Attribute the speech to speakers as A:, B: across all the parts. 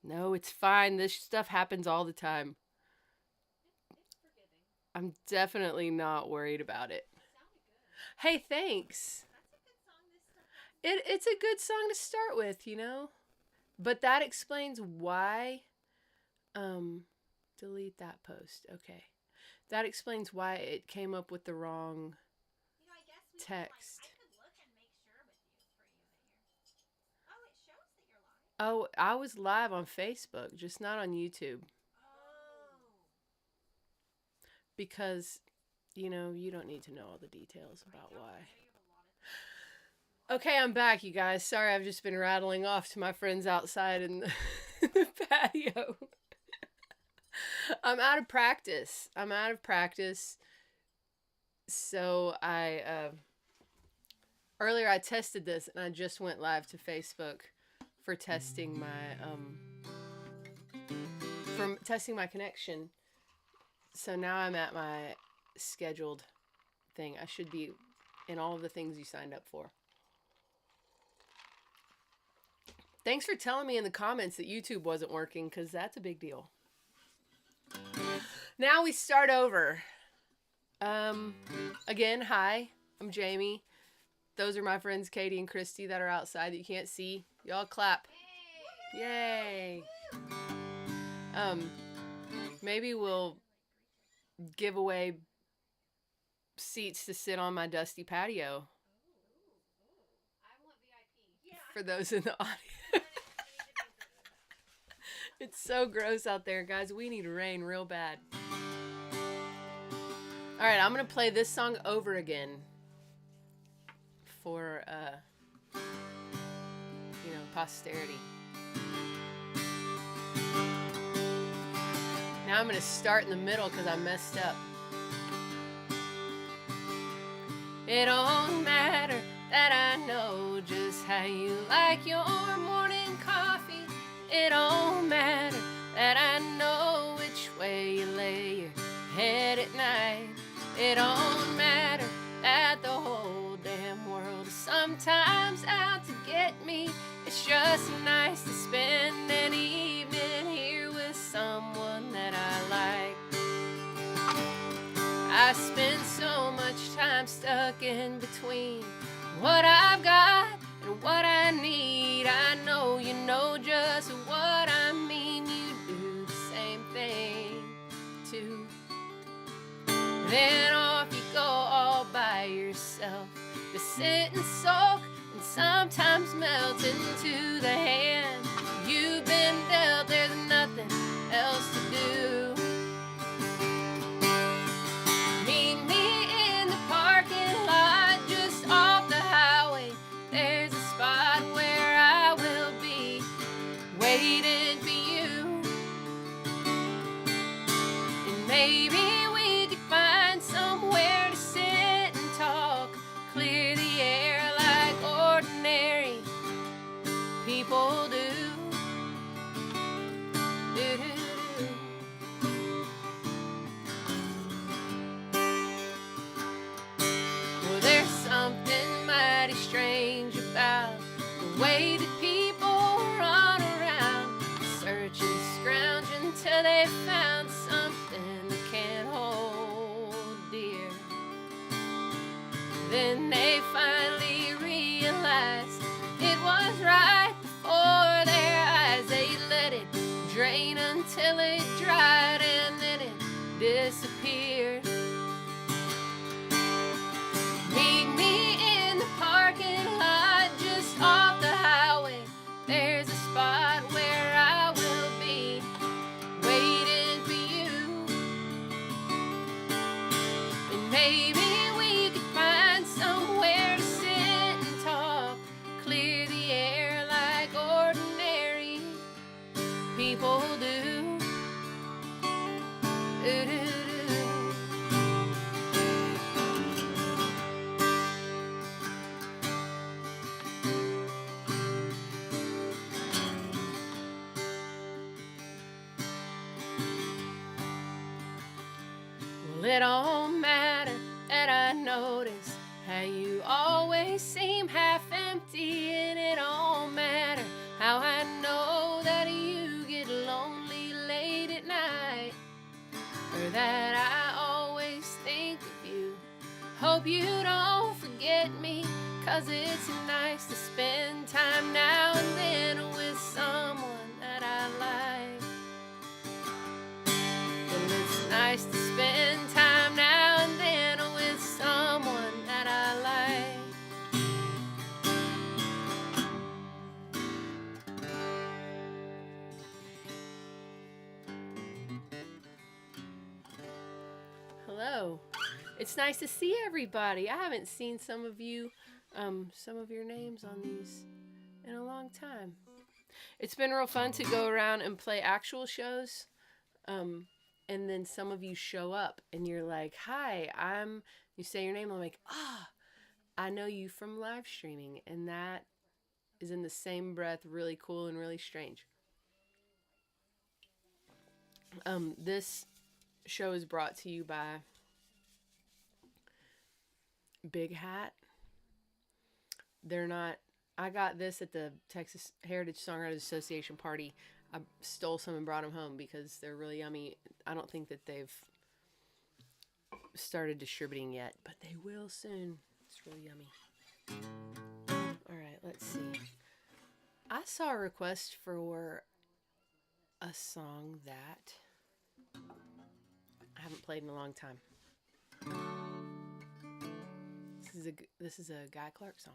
A: No, it's fine. This stuff happens all the time.
B: It's forgiving.
A: I'm definitely not worried about it.
B: It sounded good.
A: Hey, thanks.
B: That's a good song to start.
A: It's a good song to start with, you know? But that explains why. Um, delete that post. Okay. That explains why it came up with the wrong
B: I guess we could
A: text.
B: I could look and make sure with you for you that you're. Oh, it shows that you're live.
A: Oh, I was live on Facebook, just not on YouTube.
B: Oh.
A: Because, you don't need to know all the details about
B: I
A: why.
B: know you have a lot of things.
A: Okay, I'm back, you guys. Sorry, I've just been rattling off to my friends outside in the patio. I'm out of practice. So earlier I tested this and I just went live to Facebook for testing my connection. So now I'm at my scheduled thing. I should be in all of the things you signed up for. Thanks for telling me in the comments that YouTube wasn't working, because that's a big deal. Now we start over. Again, hi, I'm Jamie. Those are my friends Katie and Christy that are outside that you can't see. Y'all clap. Yay! Maybe we'll give away seats to sit on my dusty patio
B: I want VIP. Yeah.
A: for those in the audience. It's so gross out there, guys. We need rain real bad. All right, I'm gonna play this song over again for posterity. Now I'm gonna start in the middle because I messed up. It don't matter that I know just how you like your morning coffee. It don't matter that I know which way you lay your head at night. It don't matter that the whole damn world is sometimes out to get me. It's just nice to spend an evening here with someone that I like. I spend so much time stuck in between what I've got and what I need. I know you know just what I mean. You do the same thing too. Then off you go all by yourself to sit and soak and sometimes melt into the hand you've been dealt. There's nothing else to do. Meet me in the parking lot just off the highway. There's a spot where I will be waiting for you. And maybe we could find somewhere to sit and talk, clear the air like ordinary people do. Well, there's something mighty strange about the way that people run around, searching, scrounging till they found something they can't hold dear. Then they finally realized it was right before their eyes. They let it drain until it dried and then it disappeared. Meet me in the parking lot just off the highway. There's a spot where I will be waiting for you. And maybe we could find somewhere to sit and talk, clear the air like ordinary people do. Well, it don't matter that I notice how you always seem half empty, and it don't matter how I know that you get that I always think of you. Hope you don't forget me, 'cause it's nice to spend time now and then with someone that I like. And it's nice to spend time now and then with someone that I like. Hello. It's nice to see everybody. I haven't seen some of you, some of your names on these in a long time. It's been real fun to go around and play actual shows. And then some of you show up and you're like, hi, you say your name. I'm like, I know you from live streaming. And that is in the same breath really cool and really strange. This show is brought to you by Big Hat. I got this at the Texas Heritage Songwriters Association party. I stole some and brought them home because they're really yummy. I don't think that they've started distributing yet, but they will soon. It's really yummy. All right, let's see. I saw a request for a song that I haven't played in a long time. This is a Guy Clark song.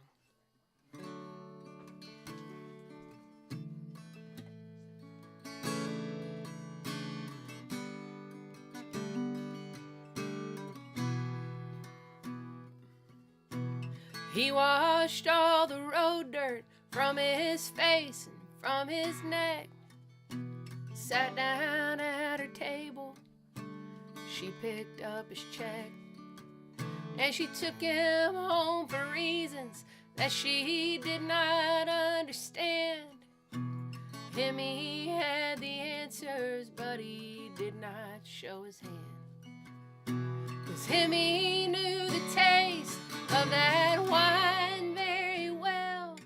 A: He washed all the road dirt from his face and from his neck. Sat down at her table. She picked up his check. And she took him home for reasons that she did not understand. Him, he had the answers, but he did not show his hand. 'Cause him, he knew the taste of that wine very well.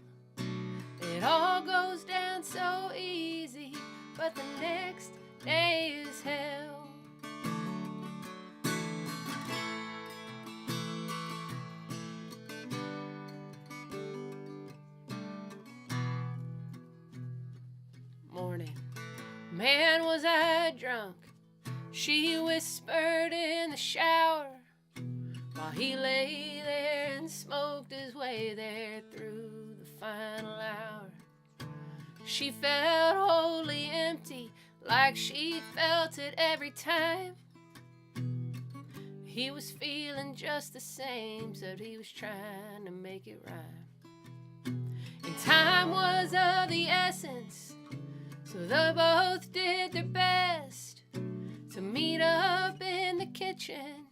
A: It all goes down so easy, but the next day is hell. Morning. Man, was I drunk, she whispered in the shower, while he lay there and smoked his way there through the final hour. She felt wholly empty, like she felt it every time. He was feeling just the same, so he was trying to make it rhyme. And time was of the essence, so they both did their best to meet up in the kitchen,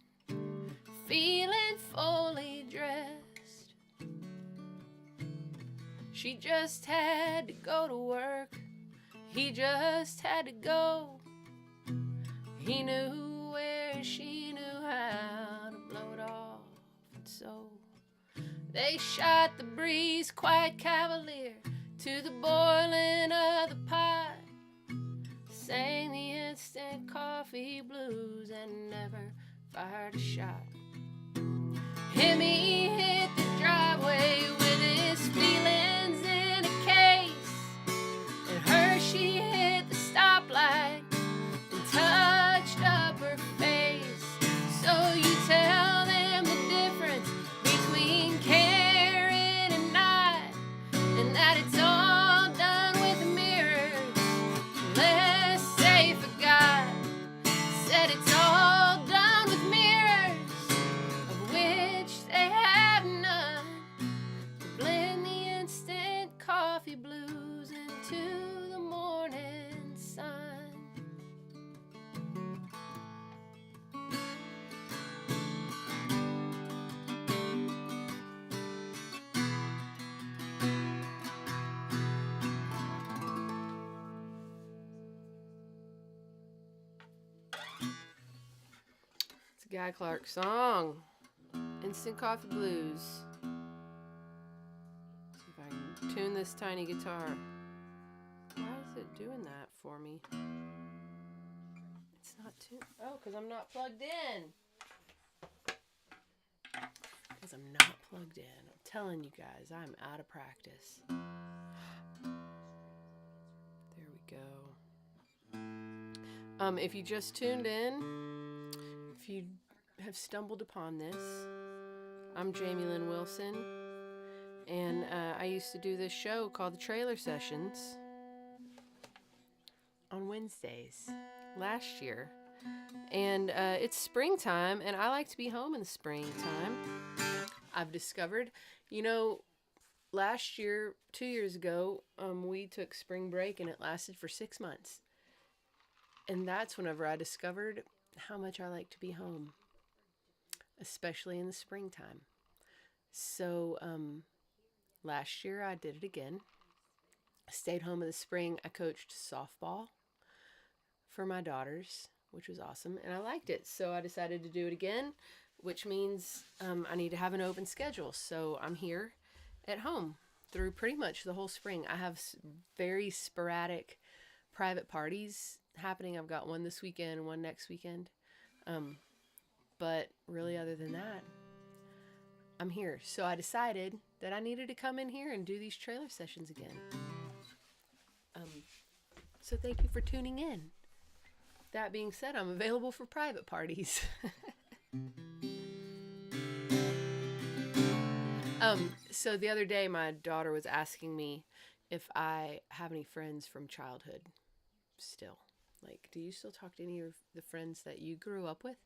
A: feeling fully dressed. She just had to go to work. He just had to go. He knew where, she knew how to blow it off. And so they shot the breeze quite cavalier to the boiling of the pot, sang the instant coffee blues and never fired a shot. Him, he hit the driveway with his feelings in a case, and her, she hit the stoplight and touched up her face. So you tell them the difference between caring and not, and that it's all done with mirrors. Let's say for God said it's all done with mirrors, of which they have none, to blend the instant coffee blues into the morning sun. It's a Guy Clark song, Instant Coffee Blues. See if I can tune this tiny guitar. Why is it doing that for me? It's not too... Oh, because I'm not plugged in. Because I'm not plugged in. I'm telling you guys, I'm out of practice. There we go. If you just tuned in, if you have stumbled upon this, I'm Jamie Lynn Wilson, and I used to do this show called The Trailer Sessions on Wednesdays last year. And it's springtime, and I like to be home in the springtime. I've discovered, last year, 2 years ago, we took spring break, and it lasted for 6 months. And that's whenever I discovered how much I like to be home, especially in the springtime. So last year I did it again. I stayed home in the spring. I coached softball for my daughters, which was awesome, and I liked it. So I decided to do it again, which means I need to have an open schedule. So I'm here at home through pretty much the whole spring. I have very sporadic private parties happening. I've got one this weekend, one next weekend. But really, other than that, I'm here. So I decided that I needed to come in here and do these trailer sessions again. So thank you for tuning in. That being said, I'm available for private parties. So the other day, my daughter was asking me if I have any friends from childhood still. Like, do you still talk to any of the friends that you grew up with?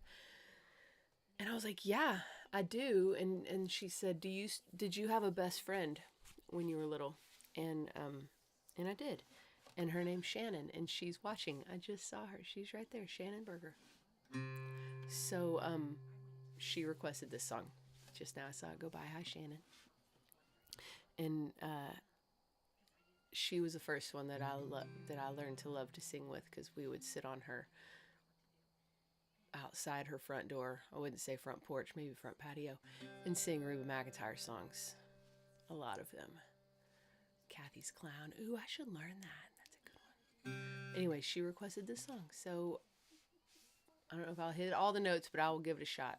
A: And I was like, yeah, I do. And she said, did you have a best friend when you were little? And I did. And her name's Shannon, and she's watching. I just saw her. She's right there, Shannon Berger. So she requested this song. Just now I saw it go by. Hi, Shannon. And she was the first one that I learned to love to sing with, because we would sit on her outside her front door. I wouldn't say front porch, maybe front patio, and sing Reba McEntire songs. A lot of them. Kathy's Clown. Ooh, I should learn that. That's a good one. Anyway, she requested this song, so I don't know if I'll hit all the notes, but I will give it a shot.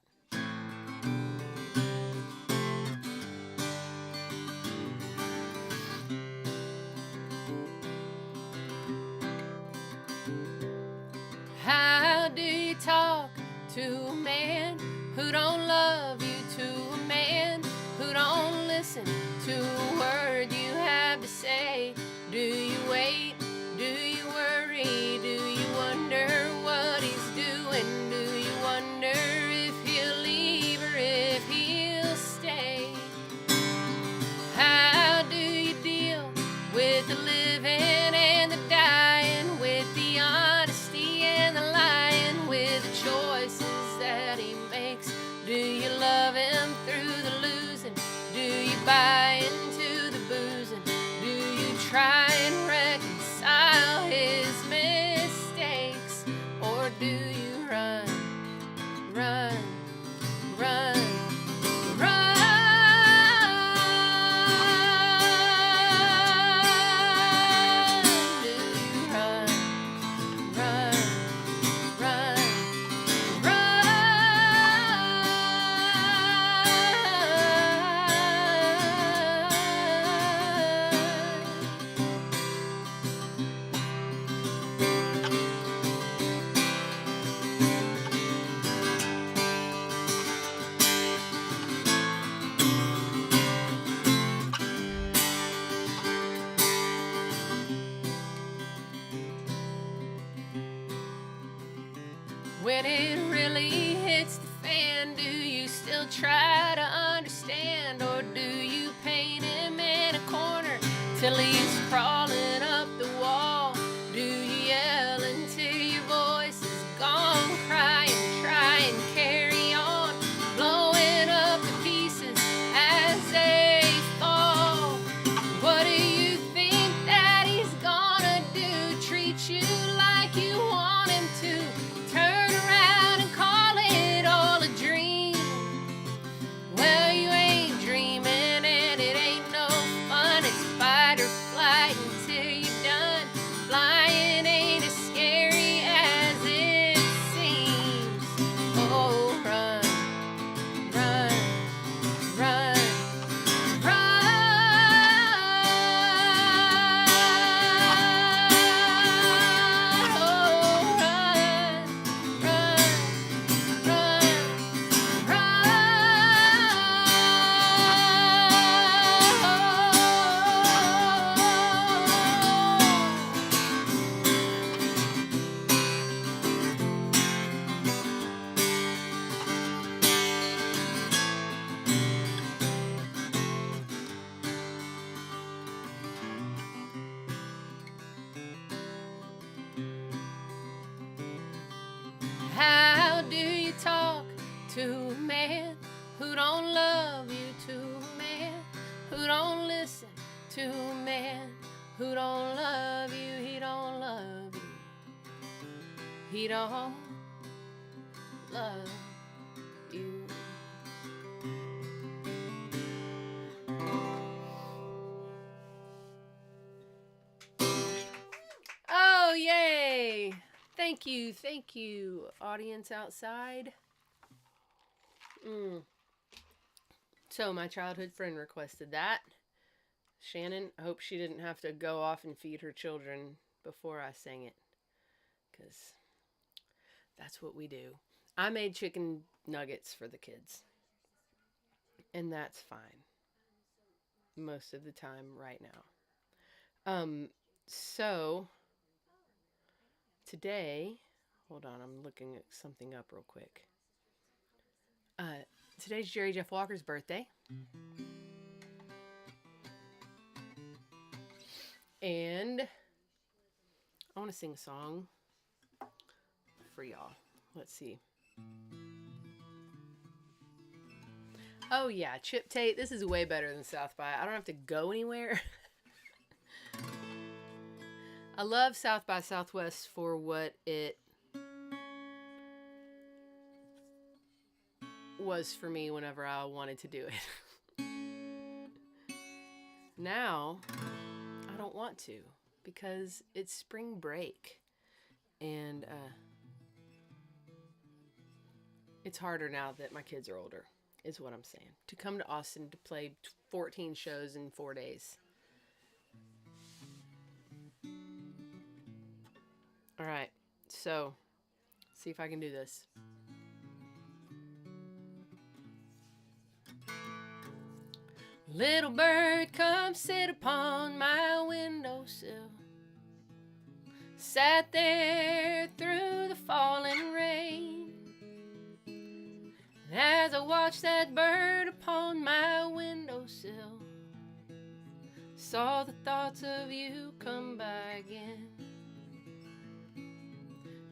A: How do you talk to a man who don't love you, to a man who don't listen to a word you have to say? Do you wait? Do you worry? Do you wonder what he's doing? Do you wonder if he'll leave or if he'll stay? How do you deal with the living and the dying, with the honesty and the lying, with the choices that he makes? Do you love him through the losing? Do you buy into the boozing? Do you try and reconcile his mistakes? Or do you run, run, run, run? Do you run, run, run, run? When it really hits the fan, do you still try to understand? Or do you paint him in a corner till he's crawling up the wall? Do you yell until your voice is gone, cry and try and carry on, blowing up the pieces as they fall? What do you think that he's gonna do? Treat you like you want him to? Turn around and call it all a dream? Well, you ain't dreaming. to a man who don't love you, to a man who don't listen, to a man who don't love you. He don't love you. He don't love you. Oh, yay! Thank you, audience outside. So my childhood friend requested that. Shannon, I hope she didn't have to go off and feed her children before I sang it, because that's what we do. I made chicken nuggets for the kids, and that's fine most of the time right now. So today, hold on, I'm looking at something up real quick. Today's Jerry Jeff Walker's birthday. And I want to sing a song for y'all. Let's see. Oh yeah, Chip Tate. This is way better than South by. I don't have to go anywhere. I love South by Southwest for what it was for me whenever I wanted to do it. Now, I don't want to, because it's spring break. And it's harder now that my kids are older, is what I'm saying. To come to Austin to play 14 shows in 4 days. All right, so see if I can do this. Little bird, come sit upon my windowsill. Sat there through the falling rain. As I watched that bird upon my windowsill, saw the thoughts of you come by again.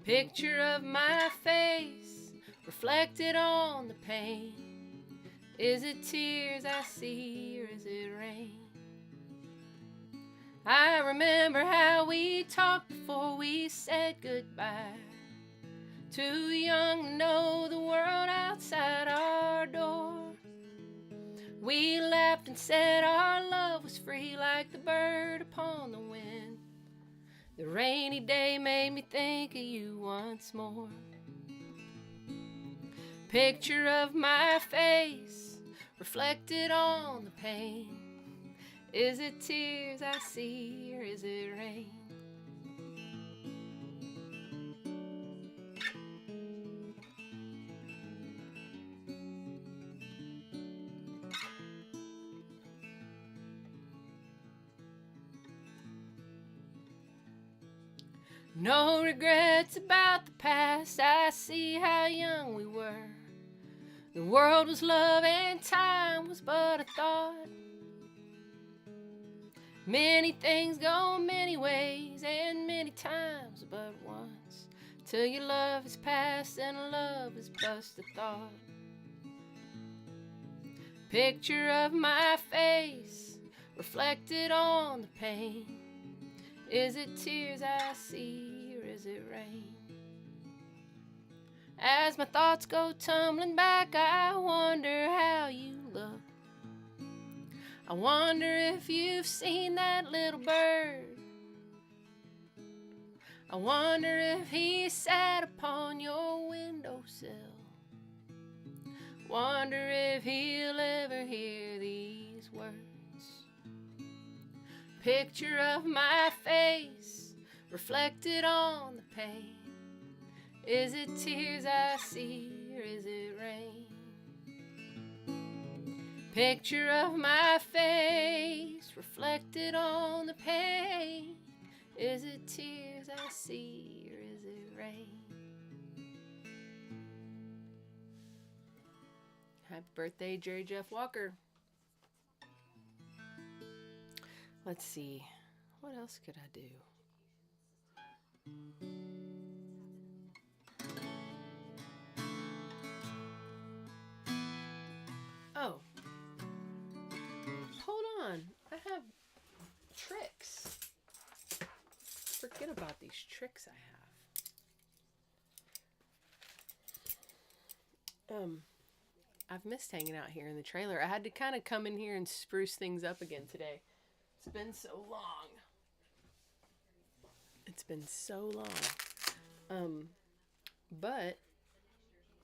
A: Picture of my face reflected on the pane. Is it tears I see, or is it rain? I remember how we talked before we said goodbye. Too young to know the world outside our door. We laughed and said our love was free like the bird upon the wind. The rainy day made me think of you once more. Picture of my face reflected on the pane. Is it tears I see, or is it rain? No regrets about the past. I see how young we were. The world was love and time was but a thought. Many things go many ways and many times but once, till your love is past and love is just a thought. Picture of my face reflected on the pane. Is it tears I see, or is it rain? As my thoughts go tumbling back, I wonder how you look. I wonder if you've seen that little bird. I wonder if he sat upon your windowsill. Wonder if he'll ever hear these words. Picture of my face reflected on the pane. Is it tears I see, or is it rain? Picture of my face reflected on the pane. Is it tears I see, or is it rain? Happy birthday, Jerry Jeff Walker. Let's see, what else could I do? forget about these tricks I have. I've missed hanging out here in the trailer. I had to kind of come in here and spruce things up again today. It's been so long. It's been so long. But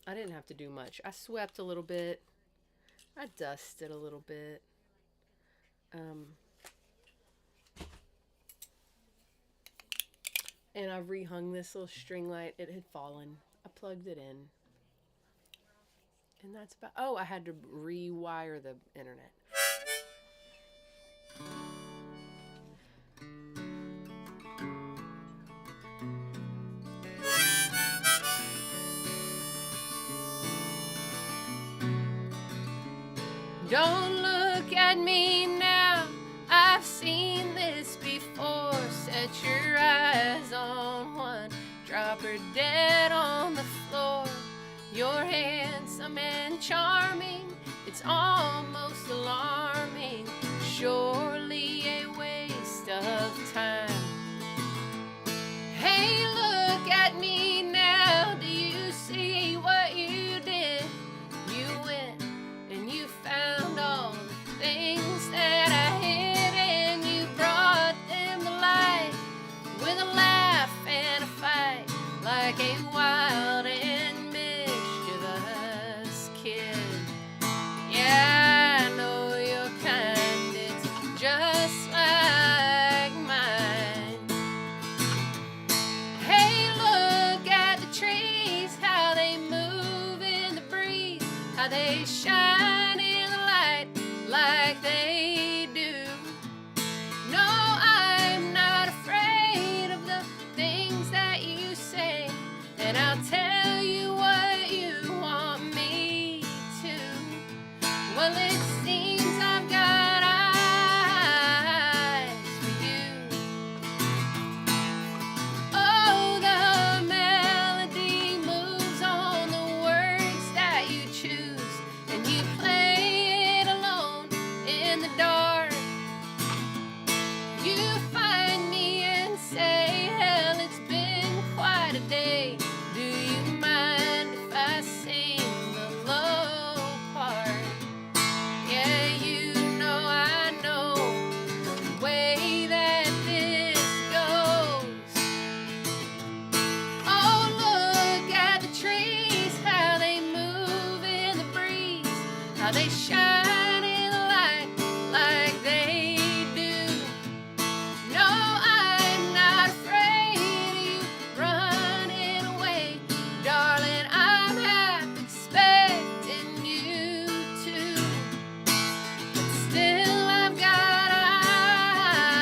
A: I didn't have to do much. I swept a little bit. I dusted a little bit. And I rehung this little string light. It had fallen. I plugged it in. And that's about... Oh, I had to rewire the internet. Don't look at me now, I've seen this before. Set your eyes on one, drop her dead on the floor. You're handsome and charming, it's almost alarming. Surely a waste of time. Hey, look at me now, do you see what you did? You went and you found all the things that I hid, and you brought them to light with a laugh and a fight, like a wild and mischievous kid. Yeah, I know your kind, it's just like mine. Hey, look at the trees, how they move in the breeze, how they shine in the light like they do. No, I'm not afraid of the things that you say, and I'll tell you what you want me to. Well, it seems I've got eyes for you. Oh, the melody moves on the words that you choose, and you play it alone in the dark. You find me and say, hell, it's been quite a day. Do you mind if I sing the low part? Yeah, you know I know the way that this goes. Oh, look at the trees, how they move in the breeze, how they shine in the light like they do. No, I'm not afraid of you running away, darling. I'm half expecting you to, but still I've got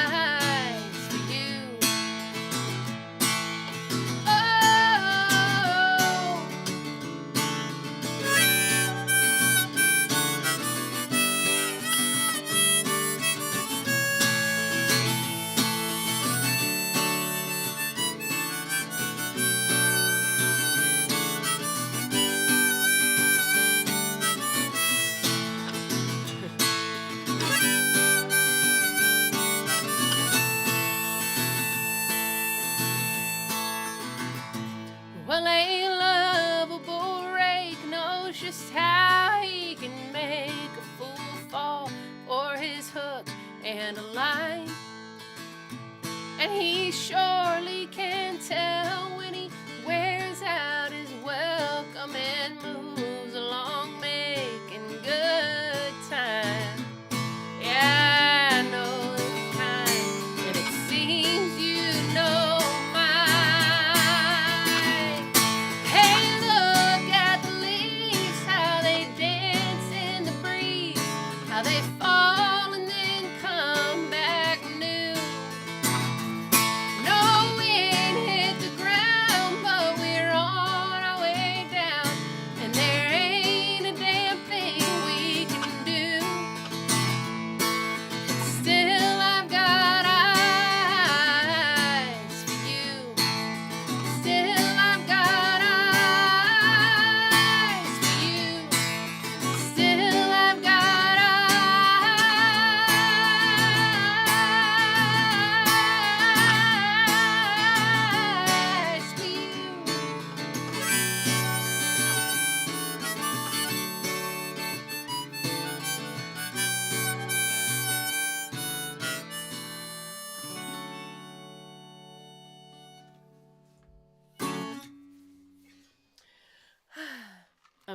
A: eyes for you. Oh. Well, a lovable rake knows just how he can make a fool fall for his hook and a line. And he surely can tell when he wears out his welcome and moves along making good time. Yeah, I know the kind, and it seems you know mine. Hey, look at the leaves, how they dance in the breeze, how they fall and then come back new. No wind hit the ground.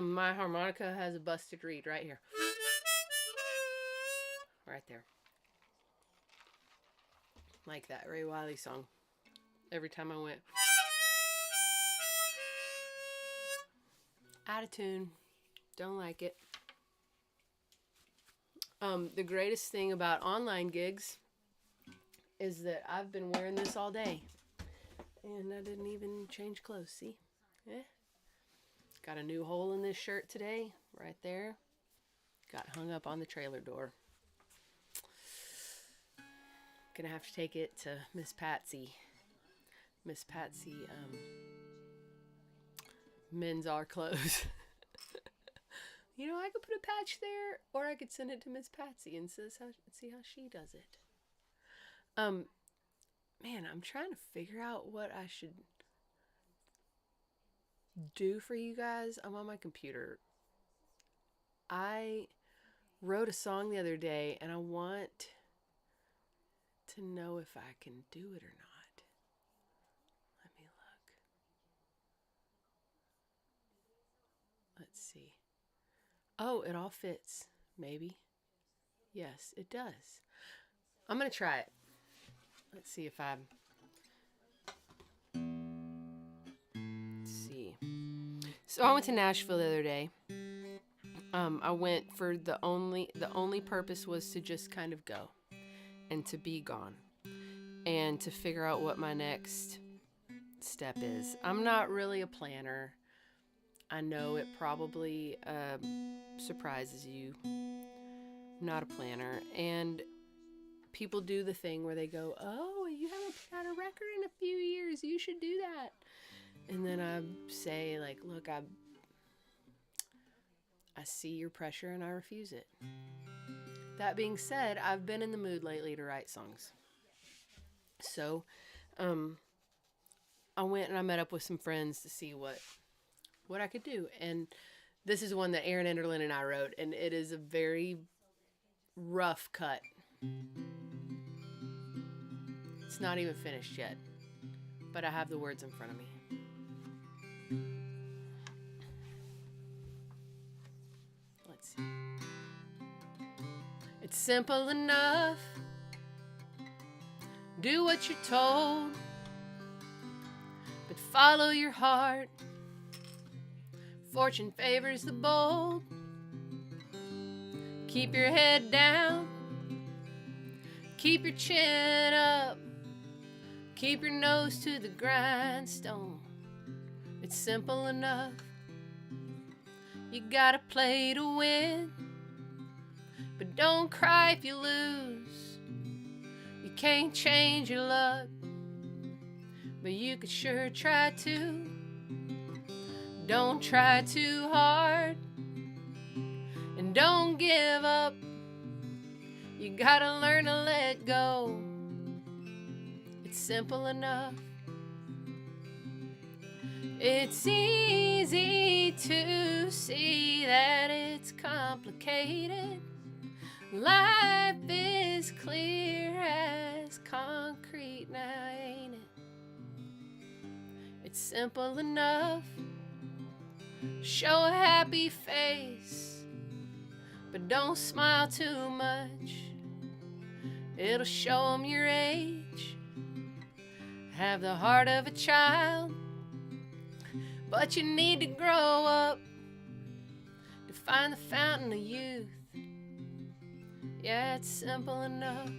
A: My harmonica has a busted reed right here. Right there. Like that Ray Wiley song. Every time I went out of tune. Don't like it. The greatest thing about online gigs is that I've been wearing this all day. And I didn't even change clothes, see? Eh? Got a new hole in this shirt today, right there. Got hung up on the trailer door. Gonna have to take it to Miss Patsy. Miss Patsy mends our clothes. You know, I could put a patch there, or I could send it to Miss Patsy and see how she does it. Man, I'm trying to figure out what I should do for you guys. I'm on my computer. I wrote a song the other day, and I want to know if I can do it or not. Let me look. Let's see. Oh, it all fits. Maybe. Yes, it does. I'm going to try it. Let's see if I'm... Let's see. So I went to Nashville the other day. I went for the only purpose was to just kind of go and to be gone and to figure out what my next step is. I'm not really a planner. I know it probably surprises you. I'm not a planner. And people do the thing where they go, oh, you haven't put out a record in a few years. You should do that. And then I say, like, look, I see your pressure and I refuse it. That being said, I've been in the mood lately to write songs. So, I went and I met up with some friends to see what I could do. And this is one that Aaron Enderlin and I wrote, and it is a very rough cut. It's not even finished yet, but I have the words in front of me. Let's see. It's simple enough. Do what you're told, but follow your heart. Fortune favors the bold. Keep your head down. Keep your chin up. Keep your nose to the grindstone. It's simple enough. You gotta play to win, but don't cry if you lose. You can't change your luck, but you could sure try to. Don't try too hard, and don't give up. You gotta learn to let go. It's simple enough. It's easy to see that it's complicated. Life is clear as concrete now, ain't it? It's simple enough. Show a happy face, but don't smile too much. It'll show 'em your age. Have the heart of a child, but you need to grow up to find the fountain of youth. Yeah, it's simple enough.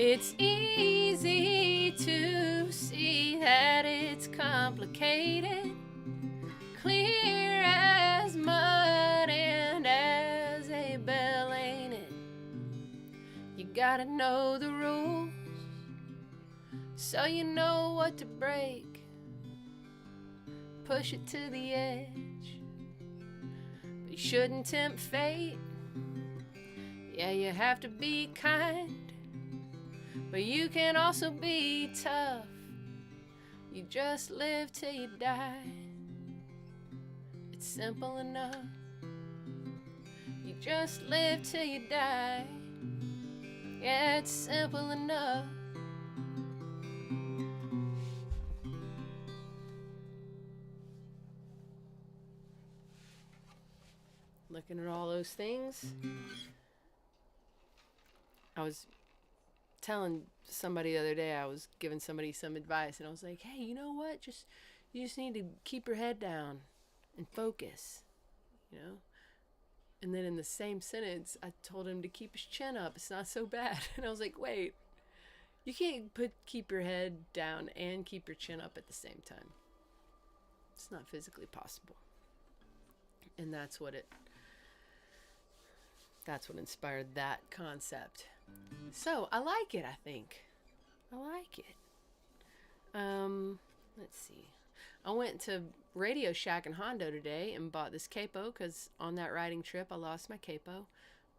A: It's easy to see that it's complicated, clear as mud and as a bell, ain't it? You gotta know the rules so you know what to break. Push it to the edge, but you shouldn't tempt fate. Yeah, you have to be kind, but you can also be tough. You just live till you die. It's simple enough. just live till you die. Yeah, it's simple enough. Looking at all those things, I was telling somebody the other day, I was giving somebody some advice, and I was like, hey, you know what? You just need to keep your head down and focus, you know? And then in the same sentence, I told him to keep his chin up. It's not so bad. And I was like, wait, you can't keep your head down and keep your chin up at the same time. It's not physically possible. And that's what inspired that concept. So I like it, I think. I like it. Let's see. I went to Radio Shack in Hondo today and bought this capo because on that riding trip I lost my capo.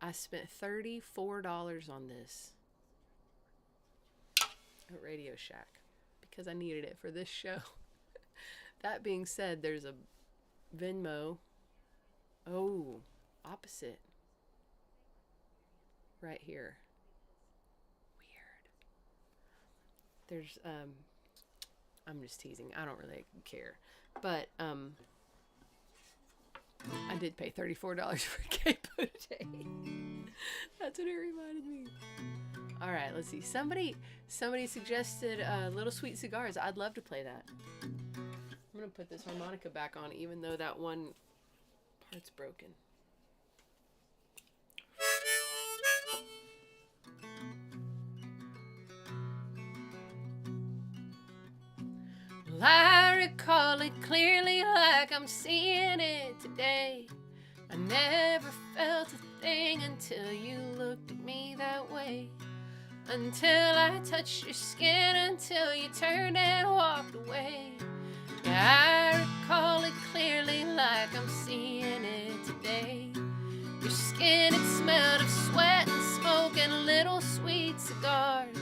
A: I spent $34 on this at Radio Shack because I needed it for this show. That being said, there's a Venmo. Oh, opposite. Right here. Weird. There's I'm just teasing. I don't really care. But I did pay $34 for a capo today. That's what it reminded me. All right, let's see. Somebody suggested Little Sweet Cigars. I'd love to play that. I'm going to put this harmonica back on even though that one part's broken. Well, I recall it clearly like I'm seeing it today. I never felt a thing until you looked at me that way. Until I touched your skin, until you turned and walked away. Yeah, I recall it clearly like I'm seeing it today. Your skin, it smelled of sweat and smoke and little sweet cigars.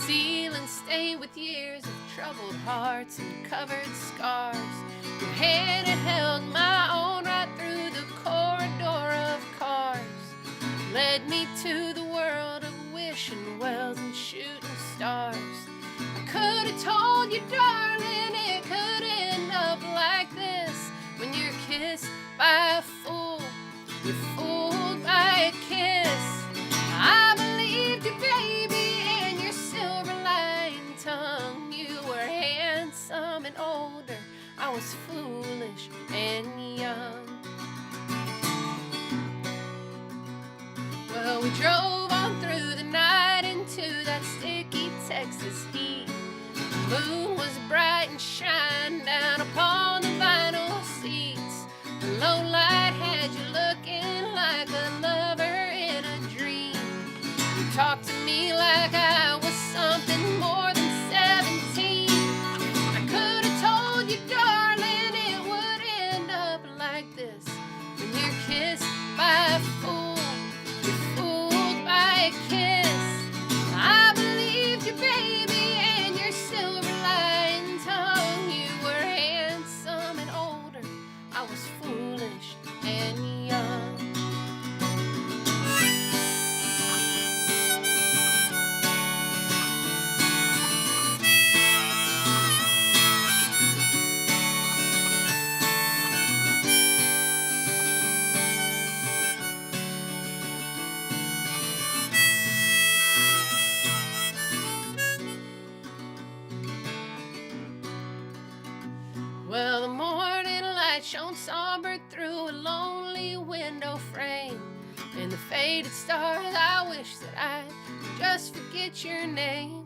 A: Seal and stay with years of troubled hearts and covered scars. Your hand had held my own right through the corridor of cars. Led me to the world of wishing wells and shooting stars. I could have told you, darling, it could end up like this. When you're kissed by a fool, you're fooled by a kiss. I believed you, baby, and your silver-lined tongue. You were handsome and older. I was foolish and young. Well, we drove on through the night into that sticky Texas heat. The moon was bright and shine down upon the vinyl seats. The low light had you looking like a lover in a dream. You talked to me like I was something more than 17. I could have told you, darling, it would end up like this. When you're kissed by a fool, you're fooled by a kiss. I believed you, baby, and your silver-lined tongue. You were handsome and older. I was foolish and young. Well, the morning light shone somber through a lonely window frame. And the faded stars, I wish that I'd just forget your name.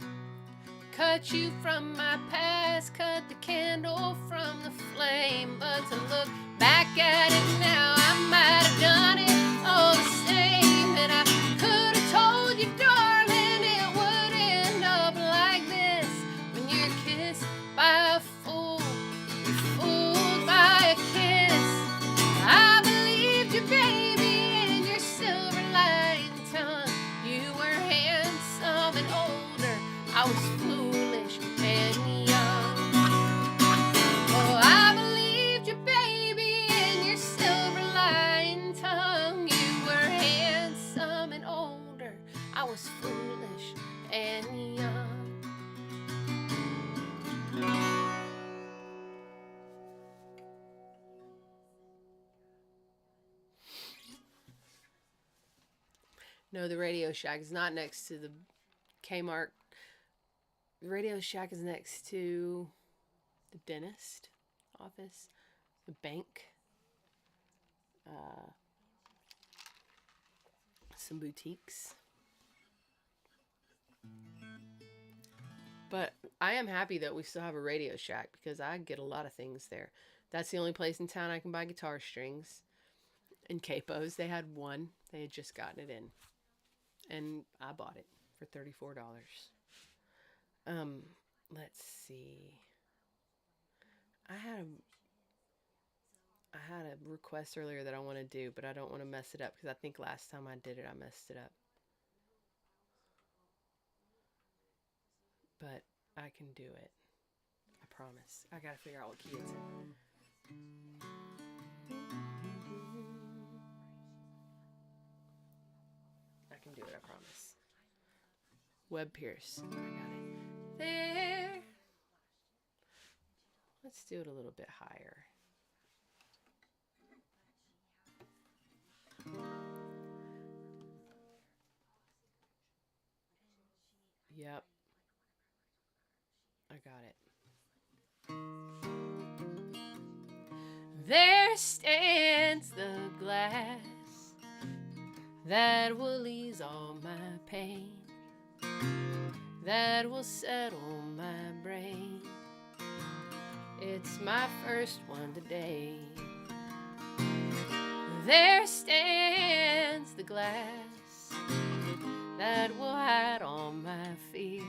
A: Cut you from my past, cut the candle from the flame. But to look back at it now, I might have done it all the same. And I could have told you, darling, it would end up like this. When you're kissed by a fool, fooled by a kiss. I believed you, baby, and your silver-lined tongue. You were handsome and older. I was foolish and young. Oh, I believed you, baby, and your silver-lined tongue. You were No, the Radio Shack is not next to the Kmart. The Radio Shack is next to the dentist office, the bank, some boutiques. But I am happy that we still have a Radio Shack because I get a lot of things there. That's the only place in town I can buy guitar strings and capos. They had one. They had just gotten it in. And I bought it for $34. Let's see. I had a request earlier that I want to do, but I don't want to mess it up because I think last time I did it, I messed it up. But I can do it. I promise. I gotta figure out what key it's in. I can do it, I promise. Webb Pierce. I got it. There. Let's do it a little bit higher. Yep. I got it. There stands the glass that will ease all my pain, that will settle my brain. It's my first one today. There stands the glass that will hide all my fears,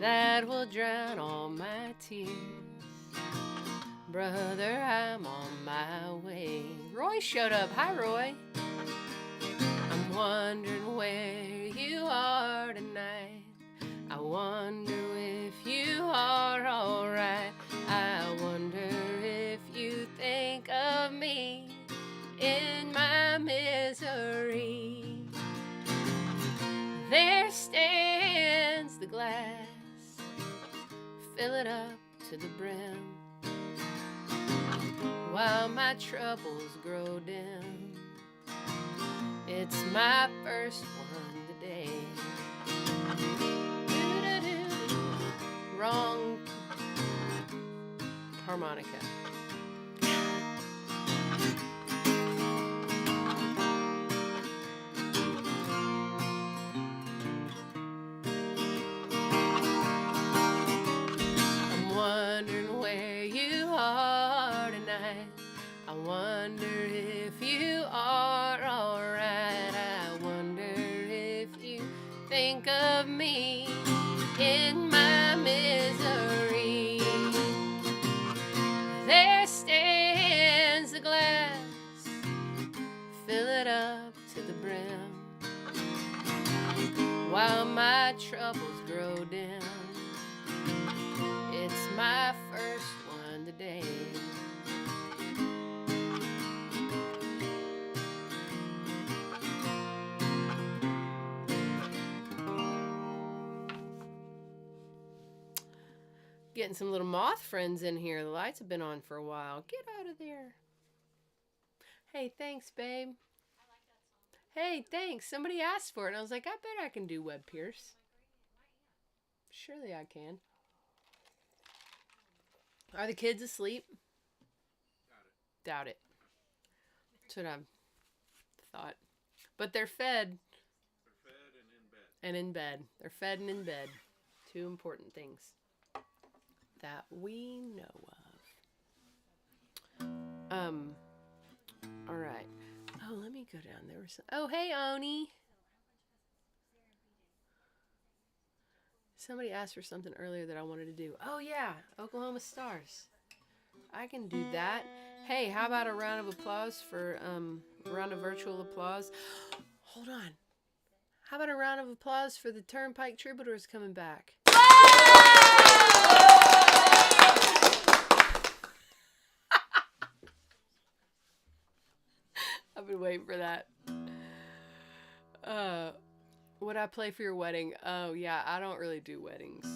A: that will drown all my tears. Brother, I'm on my way. Roy showed up. Hi, Roy. I'm wondering where you are tonight. I wonder if you are alright. I wonder if you think of me in my misery. There stands the glass. Fill it up to the brim while my troubles grow dim. It's my first one today. Wrong harmonica. I'm wondering where you are tonight. I wonder if you are alright. I wonder if you think of me in my misery. There stands the glass. Fill it up to the brim while my troubles grow dim. It's my first one today. Getting some little moth friends in here. The lights have been on for a while. Get out of there. Hey, thanks, babe. Hey, thanks. Somebody asked for it. And I was like, I bet I can do Webb Pierce. Surely I can. Are the kids asleep? Doubt it. That's what I thought. But they're fed.
C: They're fed and in bed.
A: And in bed. They're fed and in bed. Two important things that we know of. All right. Oh, let me go down. There was some. Oh, hey, Oni. Somebody asked for something earlier that I wanted to do. Oh, yeah. Oklahoma Stars. I can do that. Hey, how about a round of applause for, a round of virtual applause? Hold on. How about a round of applause for the Turnpike Troubadours coming back? I've been waiting for that. Would I play for your wedding? Oh yeah, I don't really do weddings.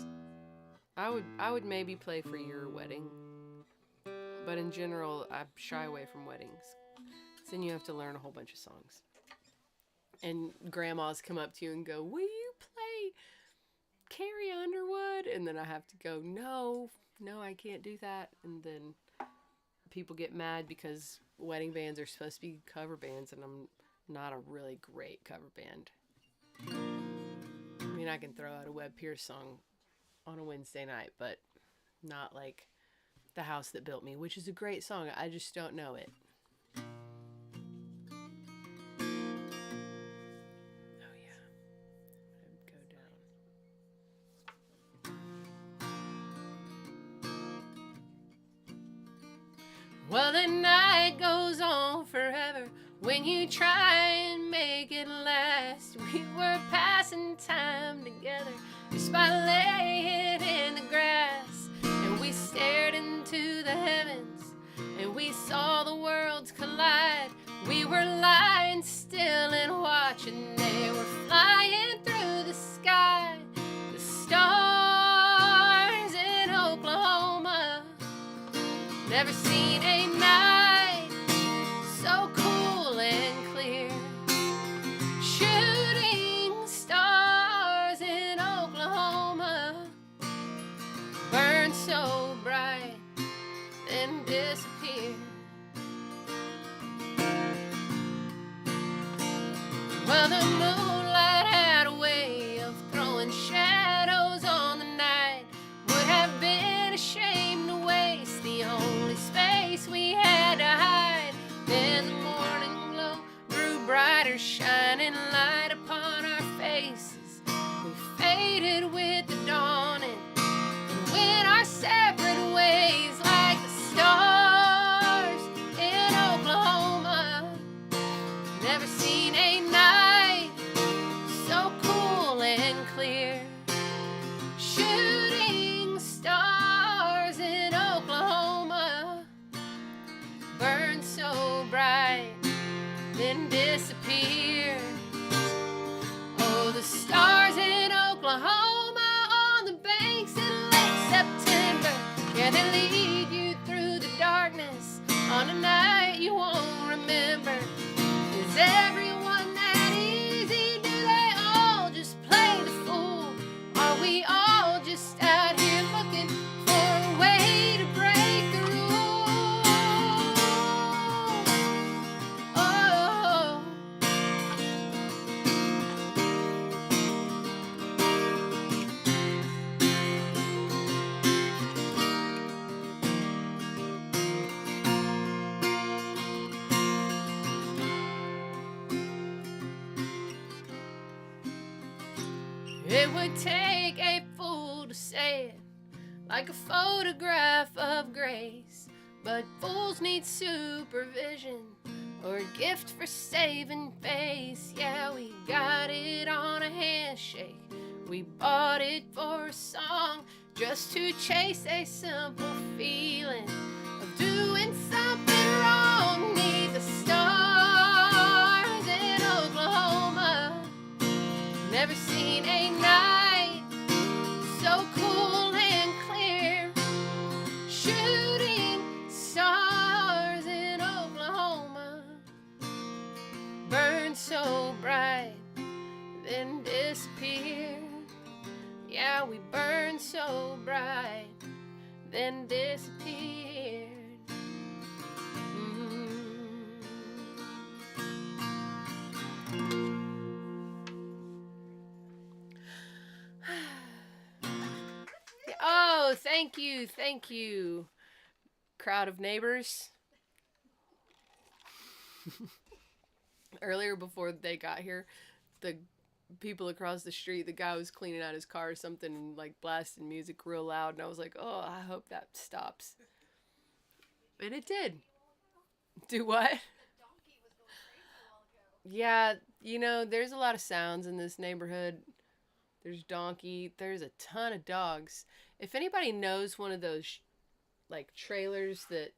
A: I would maybe play for your wedding, but in general, I shy away from weddings. So then you have to learn a whole bunch of songs. and grandmas come up to you and go, "Will you play Carrie Underwood?" And then I have to go, "No, no, I can't do that." And then people get mad because wedding bands are supposed to be cover bands, and I'm not a really great cover band. I mean, I can throw out a Webb Pierce song on a Wednesday night, but not like The House That Built Me, which is a great song. I just don't know it. Oh, yeah. Go down. Well, the night goes on forever when you try and make it last. We were passing time together just by laying in the grass. And we stared into the heavens and we saw the worlds collide. We were lying still and watching. They were flying through the sky. The stars in Oklahoma. Never seen a night so cool and clear. Shooting stars in Oklahoma burn so bright then disappear. Well, the moonlight had a way of throwing shadows on the night. Would have been ashamed to waste the only space we had to hide. Then the morning glow grew brighter, shining light upon our faces. We faded with the dawning and went our separate ways like the stars in Oklahoma. Never seen a night so cool and clear. Shooting stars in Oklahoma burn so bright then disappear. Oh, the stars in Oklahoma on the banks in late September. Yeah, they lead you through the darkness on a night you won't remember. Is everyone that easy? Do they all just play the fool? Are we all just out here looking for a way to break the rules? Oh. It would take a fool to say it, like a photograph of grace. But fools need supervision or a gift for saving face. Yeah, we got it on a handshake. We bought it for a song just to chase a simple feeling of doing something wrong. Need the stars in Oklahoma. Never seen a night so cool and clear. Shooting stars in Oklahoma burn so bright then disappear. Yeah, we burn so bright then disappeared. Oh, thank you, crowd of neighbors. Earlier, before they got here, the people across the street, the guy was cleaning out his car or something and like blasting music real loud, and I was like, oh, I hope that stops. And it did. Do what? Yeah, you know, there's a lot of sounds in this neighborhood. There's donkey. There's a ton of dogs. If anybody knows one of those, like, trailers that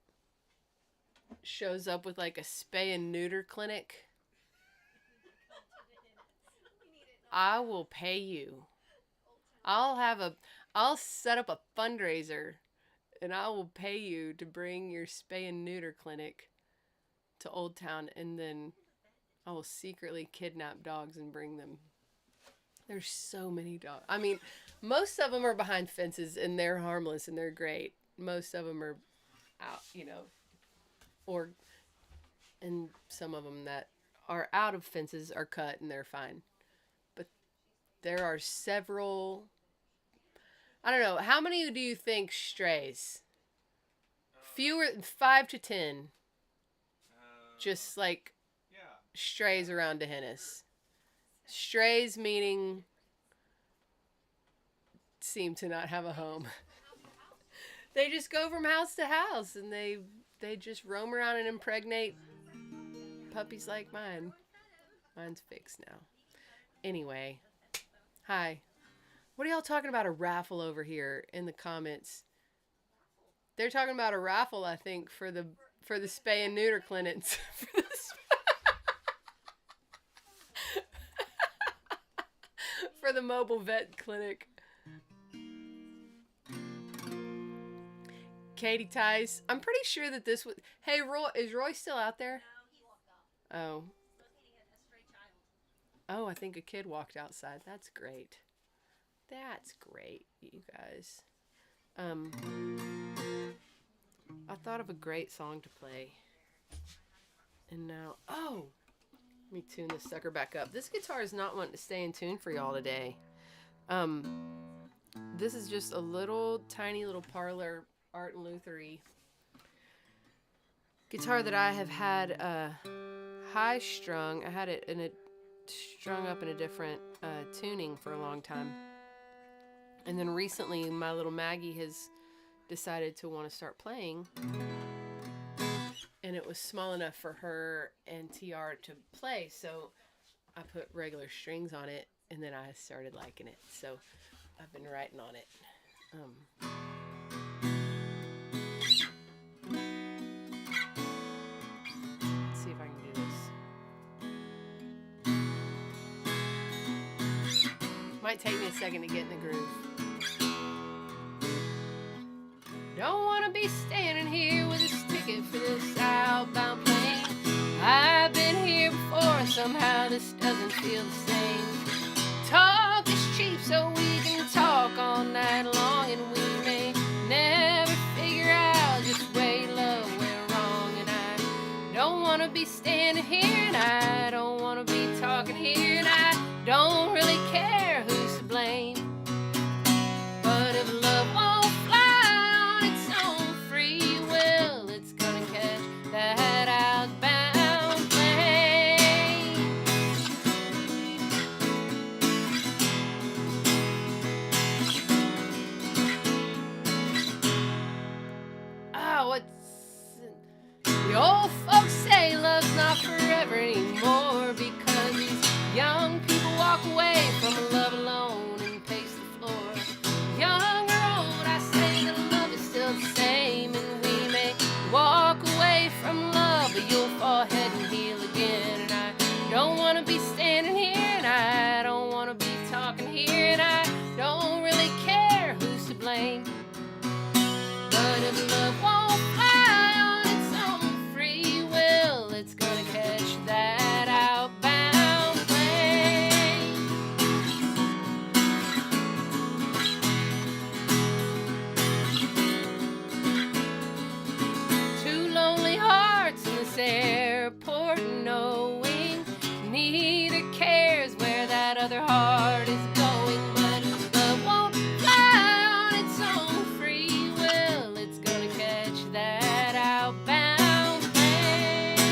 A: shows up with, like, a spay and neuter clinic, I will pay you. I'll set up a fundraiser, and I will pay you to bring your spay and neuter clinic to Old Town, and then I will secretly kidnap dogs and bring them. There's so many dogs. I mean, most of them are behind fences and they're harmless and they're great. Most of them are out, and some of them that are out of fences are cut and they're fine. But there are several. I don't know. How many do you think strays? Fewer, 5 to 10. Just like
C: Yeah.
A: strays around D'Hanis. Strays meaning seem to not have a home. They just go from house to house and they just roam around and impregnate puppies like mine. Mine's fixed now. Anyway, hi. What are y'all talking about a raffle over here in the comments? They're talking about a raffle, I think, for the spay and neuter clinics. For the mobile vet clinic. Katie Tice. I'm pretty sure that this was... Hey, Roy, is Roy still out there?
B: No, he walked off.
A: Oh.
B: He was hitting a stray child.
A: Oh, I think a kid walked outside. That's great. That's great, you guys. I thought of a great song to play. And now... Oh! Let me tune this sucker back up. This guitar is not wanting to stay in tune for y'all today. This is just a little, tiny little parlor Art and Luthery guitar that I have had high strung. I had it strung up in a different tuning for a long time. And then recently my little Maggie has decided to want to start playing. And it was small enough for her and TR to play, so I put regular strings on it, and then I started liking it. So I've been writing on it. Let's see if I can do this. Might take me a second to get in the groove. Don't want to be standing here with this ticket for this outbound plane. I've been here before, somehow this doesn't feel the same. Talk is cheap, so we can talk all night long, and we may never figure out just where love went wrong. And I don't want to be standing here, and I don't want to be talking here, and I don't really care who's to blame. But if love won't fly on its own free will, it's gonna catch that outbound plane. The old folks say love's not forever anymore, because these young people walk away from love alone and pace the floor. Young or old, I say that love is still the same, and we may walk away from love, but you'll fall head and heel again. And I don't want to be standing here, and I don't want to be talking here, and I don't really care who's to blame. But if love won't fly on its own free will, it's gonna catch that outbound plane. Two lonely hearts in this airport, knowing neither cares where that other heart is going. But if love won't fly on its own free will, it's gonna catch that outbound plane.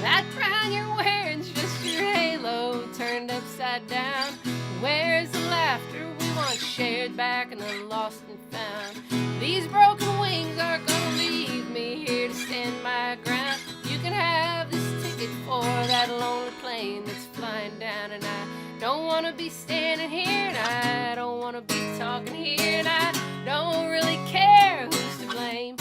A: That crown you're wearing's just your halo turned upside down. Where's the laughter we once shared back in the lost and found? These broken wings are gonna leave me here to stand my ground. You can have this ticket for that lonely plane that's flying down, and I don't wanna be standing here, and I don't wanna be talking here, and I don't really care who's to blame.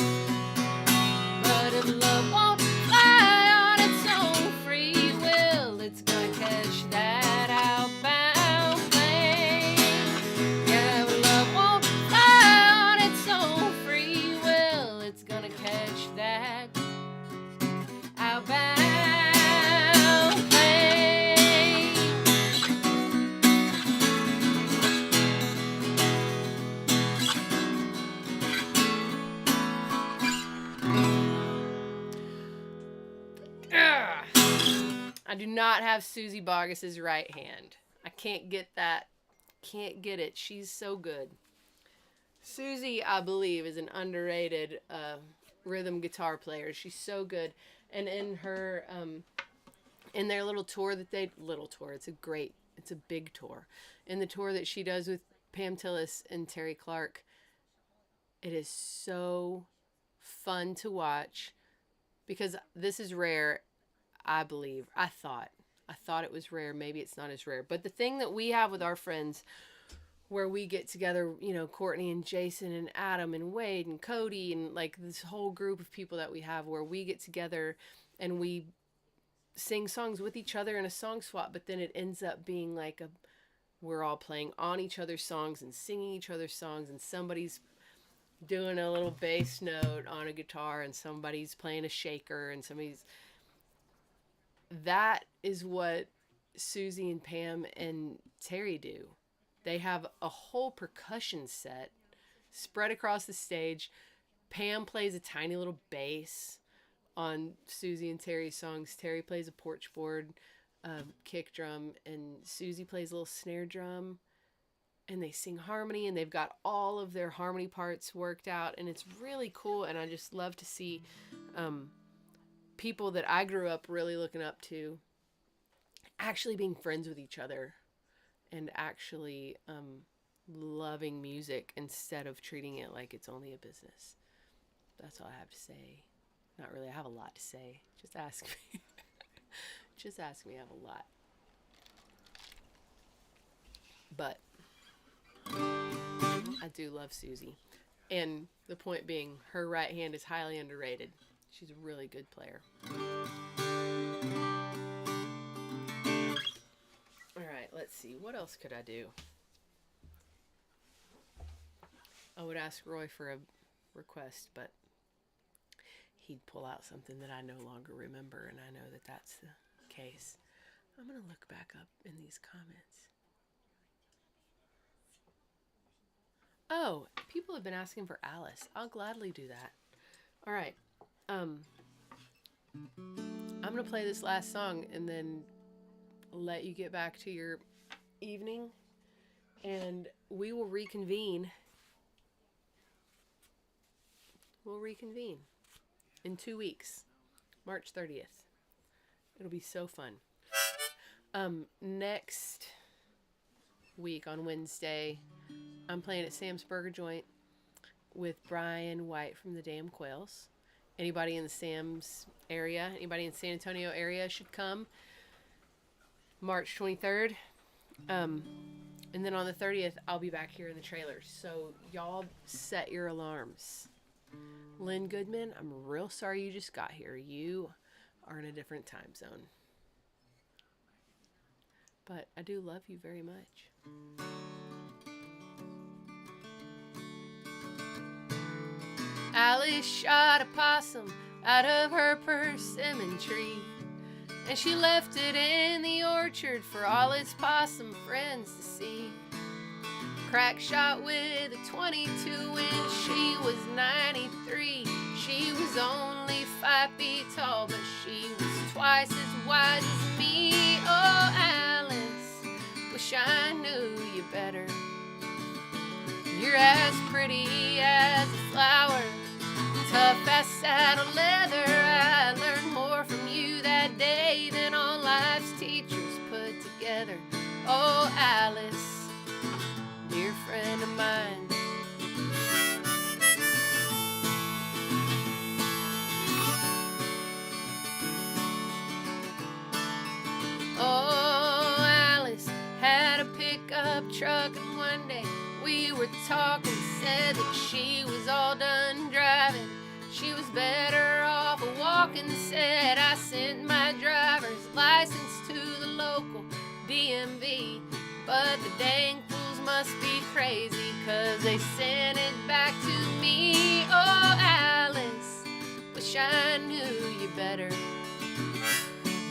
A: But if love won't fly on its own free will, it's gonna catch that outbound plane. Yeah, if love won't fly on do not have Susie Bogus's right hand. I can't get that. Can't get it. She's so good. Susie, I believe, is an underrated rhythm guitar player. She's so good. And in her, in their little tour that it's a big tour. In the tour that she does with Pam Tillis and Terry Clark, it is so fun to watch because this is rare, I believe. I thought it was rare. Maybe it's not as rare. But the thing that we have with our friends where we get together, you know, Courtney and Jason and Adam and Wade and Cody and like this whole group of people that we have where we get together and we sing songs with each other in a song swap, but then it ends up being like we're all playing on each other's songs and singing each other's songs, and somebody's doing a little bass note on a guitar and somebody's playing a shaker and that is what Susie and Pam and Terry do. They have a whole percussion set spread across the stage. Pam plays a tiny little bass on Susie and Terry's songs. Terry plays a porch board kick drum, and Susie plays a little snare drum. And they sing harmony, and they've got all of their harmony parts worked out, and it's really cool. And I just love to see people that I grew up really looking up to actually being friends with each other and actually loving music instead of treating it like it's only a business. That's all I have to say. Not really. I have a lot to say. Just ask me. Just ask me. I have a lot. But I do love Susie. And the point being, her right hand is highly underrated. She's a really good player. Alright, let's see. What else could I do? I would ask Roy for a request, but he'd pull out something that I no longer remember, and I know that that's the case. I'm going to look back up in these comments. Oh, people have been asking for Alice. I'll gladly do that. All right. I'm going to play this last song and then let you get back to your evening, and we will reconvene. We'll reconvene in 2 weeks, March 30th. It'll be so fun. Next week on Wednesday, I'm playing at Sam's Burger Joint with Brian White from the Damn Quails. Anybody in the Sam's area, anybody in San Antonio area should come. March 23rd. And then on the 30th, I'll be back here in the trailer. So y'all set your alarms. Lynn Goodman, I'm real sorry you just got here. You are in a different time zone. But I do love you very much. Alice shot a possum out of her persimmon tree, and she left it in the orchard for all its possum friends to see. Crack shot with a 22 when she was 93. She was only 5 feet tall, but she was twice as wide as me. Oh, Alice, wish I knew you better. You're as pretty as a flower, tough as saddle leather. I learned more from you that day than all life's teachers put together. Oh, Alice, dear friend of mine. Oh, Alice had a pickup truck, and one day we were talking, said that she was all done driving. She was better off walking, said. I sent my driver's license to the local DMV, but the dang fools must be crazy, 'cause they sent it back to me. Oh, Alice, wish I knew you better.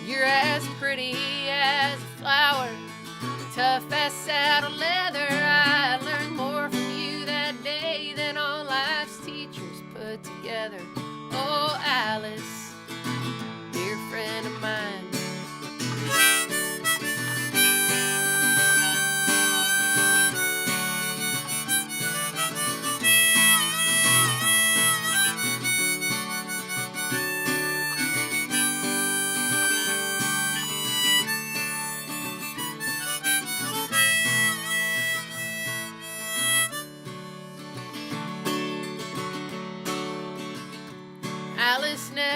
A: You're as pretty as a flower, tough as saddle leather. I learned more from you that day than all life's teachers put together. Oh, Alice, dear friend of mine.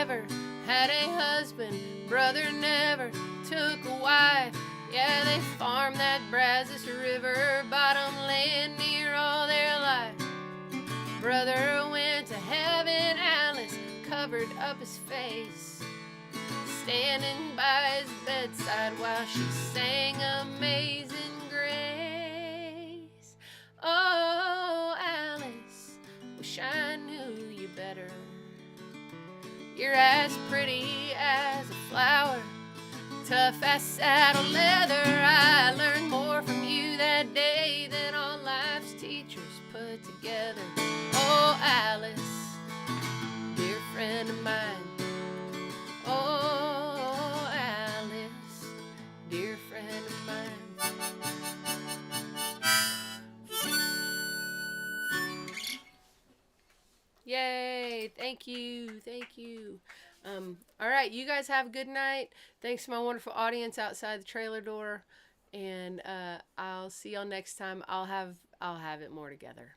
A: never had a husband, brother never took a wife. Yeah, they farmed that Brazos River bottom land near all their life. Brother went to heaven, Alice covered up his face, standing by his bedside while she sang Amazing Grace. Oh, Alice, wish I knew you better. You're as pretty as a flower, tough as saddle leather. I learned more from you that day than all life's teachers put together. Oh, Alice, dear friend of mine. Oh, Alice, dear friend of mine. Yay, thank you, thank you. All right, you guys have a good night. Thanks to my wonderful audience outside the trailer door, and I'll see y'all next time. I'll have it more together.